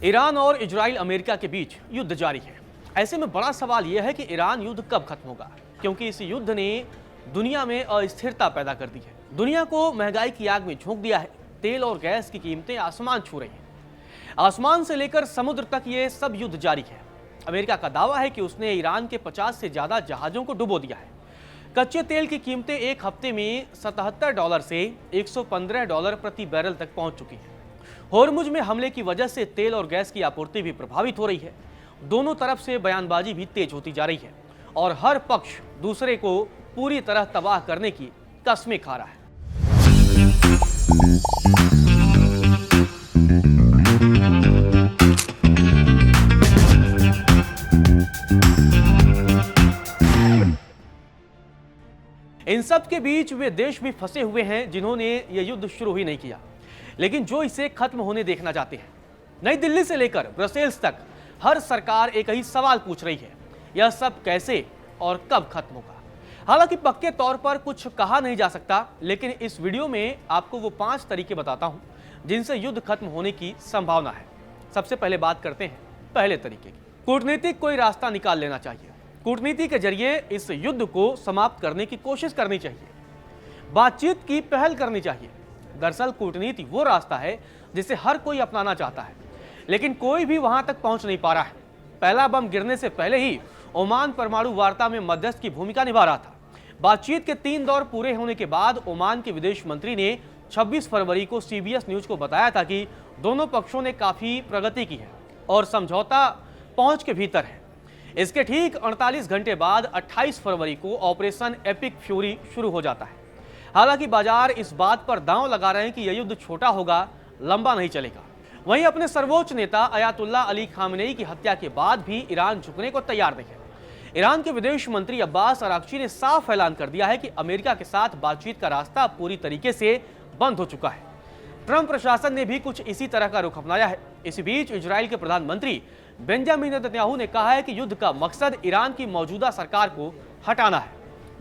Iran और Israel America के बीच युद्ध जारी है। ऐसे में बड़ा सवाल यह है कि ईरान युद्ध कब खत्म होगा, क्योंकि इस युद्ध ने दुनिया में अस्थिरता पैदा कर दी है, दुनिया को महंगाई की आग में झोंक दिया है। तेल और गैस की कीमतें आसमान छू रही हैं। आसमान से लेकर समुद्र तक ये सब युद्ध जारी है। अमेरिका का दावा है कि उसने ईरान के 50 से ज्यादा जहाजों को डुबो दिया है। कच्चे तेल की कीमतें एक हफ्ते में $77 से $115 प्रति बैरल तक पहुंच चुकी हैं। होर्मुज में हमले की वजह से तेल और गैस की आपूर्ति भी प्रभावित हो रही है। दोनों तरफ से बयानबाजी भी तेज होती जा रही है और हर पक्ष दूसरे को पूरी तरह तबाह करने की कस्में खा रहा है। इन सब के बीच वे देश भी फंसे हुए हैं जिन्होंने ये युद्ध शुरू ही नहीं किया, लेकिन जो इसे खत्म होने देखना चाहते हैं। नई दिल्ली से लेकर ब्रसेल्स तक हर सरकार एक ही सवाल पूछ रही है, यह सब कैसे और कब खत्म होगा। हालांकि पक्के तौर पर कुछ कहा नहीं जा सकता, लेकिन इस वीडियो में आपको वो 5 तरीके बताता हूं जिनसे युद्ध खत्म होने की संभावना है। सबसे पहले बात करते हैं पहले तरीके की। कूटनीतिक कोई रास्ता निकाल लेना चाहिए। कूटनीति के जरिए इस युद्ध को समाप्त करने की कोशिश करनी चाहिए। बातचीत की पहल करनी चाहिए। दरअसल कूटनीति वो रास्ता है जिसे हर कोई अपनाना चाहता है, लेकिन कोई भी वहां तक पहुंच नहीं पा रहा है। पहला बम गिरने से पहले ही ओमान परमाणु वार्ता में मध्यस्थ की भूमिका निभा रहा था। बातचीत के 3 दौर पूरे होने के बाद ओमान के विदेश मंत्री ने 26 फरवरी को CBS न्यूज को बताया था कि दोनों पक्षों ने काफी प्रगति की है और समझौता पहुंच के भीतर है। इसके ठीक 48 घंटे बाद 28 फरवरी को ऑपरेशन एपिक फ्यूरी शुरू हो जाता है। हालांकि बाजार इस बात पर दांव लगा रहे हैं कि यह युद्ध छोटा होगा, लंबा नहीं चलेगा। वहीं अपने सर्वोच्च नेता अयातुल्ला अली खामेनेई की हत्या के बाद भी ईरान झुकने को तैयार नहीं है। ईरान के विदेश मंत्री अब्बास अराक्ची ने साफ ऐलान कर दिया है कि अमेरिका के साथ बातचीत का रास्ता पूरी तरीके से बंद हो चुका है। ट्रंप प्रशासन ने भी कुछ इसी तरह का रुख अपनाया है। इसी बीच इजराइल के प्रधानमंत्री बेंजामिन नेतन्याहू ने कहा है कि युद्ध का मकसद ईरान की मौजूदा सरकार को हटाना है।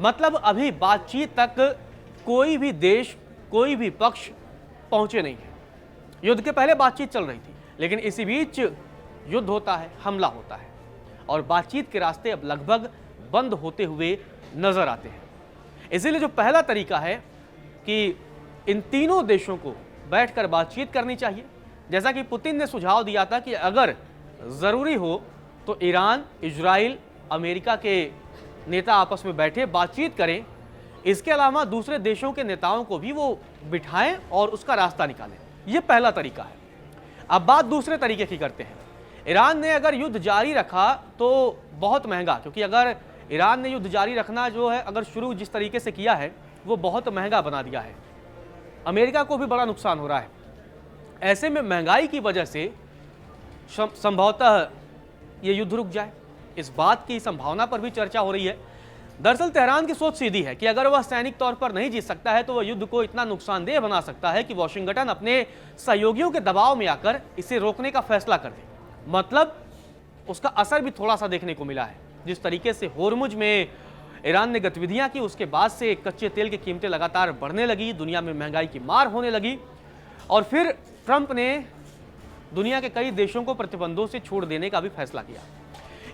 मतलब अभी बातचीत तक कोई भी देश, कोई भी पक्ष पहुंचे नहीं है। युद्ध के पहले बातचीत चल रही थी, लेकिन इसी बीच युद्ध होता है, हमला होता है और बातचीत के रास्ते अब लगभग बंद होते हुए नजर आते हैं। इसीलिए जो पहला तरीका है कि इन तीनों देशों को बैठकर बातचीत करनी चाहिए। जैसा कि पुतिन ने सुझाव दिया था कि अगर जरूरी हो तो ईरान, इजराइल, अमेरिका के नेता आपस में बैठे बातचीत करें। इसके अलावा दूसरे देशों के नेताओं को भी वो बिठाएं और उसका रास्ता निकालें। यह पहला तरीका है। अब बात दूसरे तरीके की करते हैं। ईरान ने अगर युद्ध जारी रखा तो बहुत महंगा, क्योंकि अगर ईरान ने युद्ध जारी रखना जो है, अगर शुरू जिस तरीके से किया है वो बहुत महंगा बना दिया है। अमेरिका को भी बड़ा नुकसान हो रहा है। ऐसे में महंगाई की वजह से संभवतः ये युद्ध रुक जाए, इस बात की संभावना पर भी चर्चा हो रही है। दरअसल तेहरान की सोच सीधी है कि अगर वह सैनिक तौर पर नहीं जीत सकता है तो वह युद्ध को इतना नुकसानदेह बना सकता है कि वॉशिंगटन अपने सहयोगियों के दबाव में आकर इसे रोकने का फैसला कर दे। मतलब उसका असर भी थोड़ा सा देखने को मिला है। जिस तरीके से होर्मुज में ईरान ने गतिविधियां की, उसके बाद से कच्चे तेल की कीमतें लगातार बढ़ने लगी, दुनिया में महंगाई की मार होने लगी और फिर ट्रंप ने दुनिया के कई देशों को प्रतिबंधों से छूट देने का भी फैसला किया।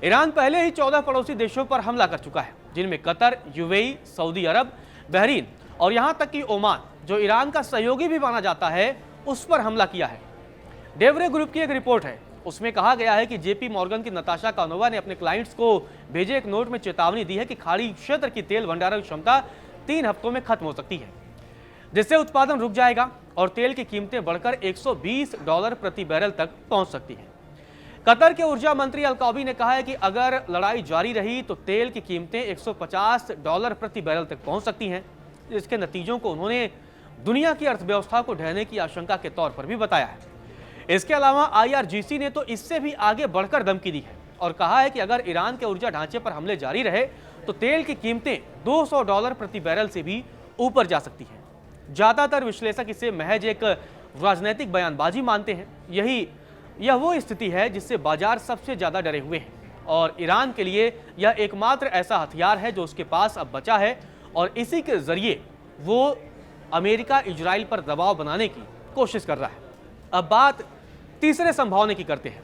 ईरान पहले ही 14 पड़ोसी देशों पर हमला कर चुका है, जिनमें कतर, यूएई, सऊदी अरब, बहरीन और यहां तक कि ओमान, जो ईरान का सहयोगी भी माना जाता है, उस पर हमला किया है। डेवरे ग्रुप की एक रिपोर्ट है, उसमें कहा गया है कि JP मॉर्गन की नताशा कानोवा ने अपने क्लाइंट्स को भेजे एक नोट में चेतावनी दी है कि खाड़ी क्षेत्र की तेल भंडारण क्षमता 3 हफ्तों में खत्म हो सकती है, जिससे उत्पादन रुक जाएगा और तेल की कीमतें बढ़कर $120 प्रति बैरल तक पहुंच सकती है। कतर के ऊर्जा मंत्री अलकौबी ने कहा है कि अगर लड़ाई जारी रही तो तेल की कीमतें $150 प्रति बैरल तक पहुंच सकती हैं। इसके नतीजों को उन्होंने दुनिया की अर्थव्यवस्था को ढहने की आशंका के तौर पर भी बताया है। इसके अलावा IRGC ने तो इससे भी आगे बढ़कर धमकी दी है और कहा है कि अगर ईरान के ऊर्जा ढांचे पर हमले जारी रहे तो तेल की कीमतें $200 प्रति बैरल से भी ऊपर जा सकती हैं। ज्यादातर विश्लेषक इसे महज एक राजनीतिक बयानबाजी मानते हैं। यह वो स्थिति है जिससे बाजार सबसे ज्यादा डरे हुए हैं और ईरान के लिए यह एकमात्र ऐसा हथियार है जो उसके पास अब बचा है और इसी के जरिए वो अमेरिका इजराइल पर दबाव बनाने की कोशिश कर रहा है। अब बात तीसरे संभावना की करते हैं।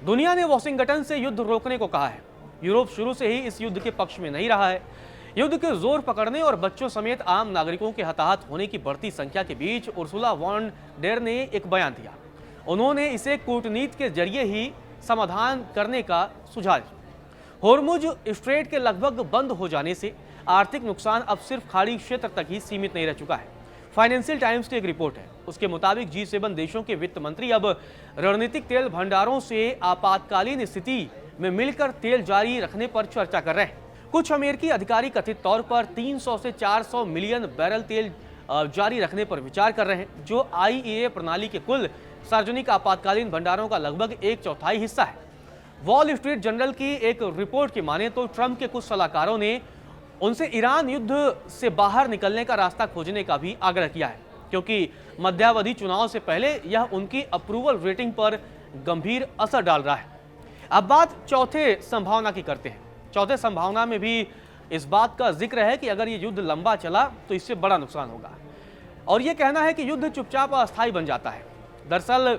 दुनिया ने वॉशिंगटन से युद्ध रोकने को कहा है। यूरोप शुरू से ही इस युद्ध के पक्ष में नहीं रहा है। युद्ध के जोर पकड़ने और बच्चों समेत आम नागरिकों के हताहत होने की बढ़ती संख्या के बीच उर्सुला वॉन डेर ने एक बयान दिया। उन्होंने इसे कूटनीति के जरिए ही समाधान करने का सुझाव दिया। होर्मुज स्ट्रेट के लगभग बंद हो जाने से आर्थिक नुकसान अब सिर्फ खाड़ी क्षेत्र तक ही सीमित नहीं रह चुका है। फाइनेंशियल टाइम्स की एक रिपोर्ट है, उसके मुताबिक G7 देशों के वित्त मंत्री अब रणनीतिक तेल भंडारों से आपातकालीन स्थिति में मिलकर तेल जारी रखने पर चर्चा कर रहे हैं। कुछ अमेरिकी अधिकारी कथित तौर पर 300 से 400 मिलियन बैरल तेल जारी रखने पर विचार कर रहे हैं, जो IEA प्रणाली के कुल सार्वजनिक आपातकालीन भंडारों का लगभग 1/4 हिस्सा है। वॉल स्ट्रीट जर्नल की एक रिपोर्ट की माने तो ट्रंप के कुछ सलाहकारों ने उनसे ईरान युद्ध से बाहर निकलने का रास्ता खोजने का भी आग्रह किया है, क्योंकि मध्यावधि चुनाव से पहले यह उनकी अप्रूवल रेटिंग पर गंभीर असर डाल रहा है। अब बात चौथे संभावना की करते हैं। चौथे संभावना में भी इस बात का जिक्र है कि अगर ये युद्ध लंबा चला तो इससे बड़ा नुकसान होगा, और यह कहना है कि युद्ध चुपचाप अस्थायी बन जाता है। दरअसल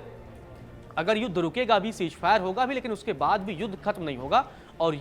अगर युद्ध रुकेगा भी, सीज फायर होगा भी, लेकिन उसके बाद भी युद्ध खत्म नहीं होगा और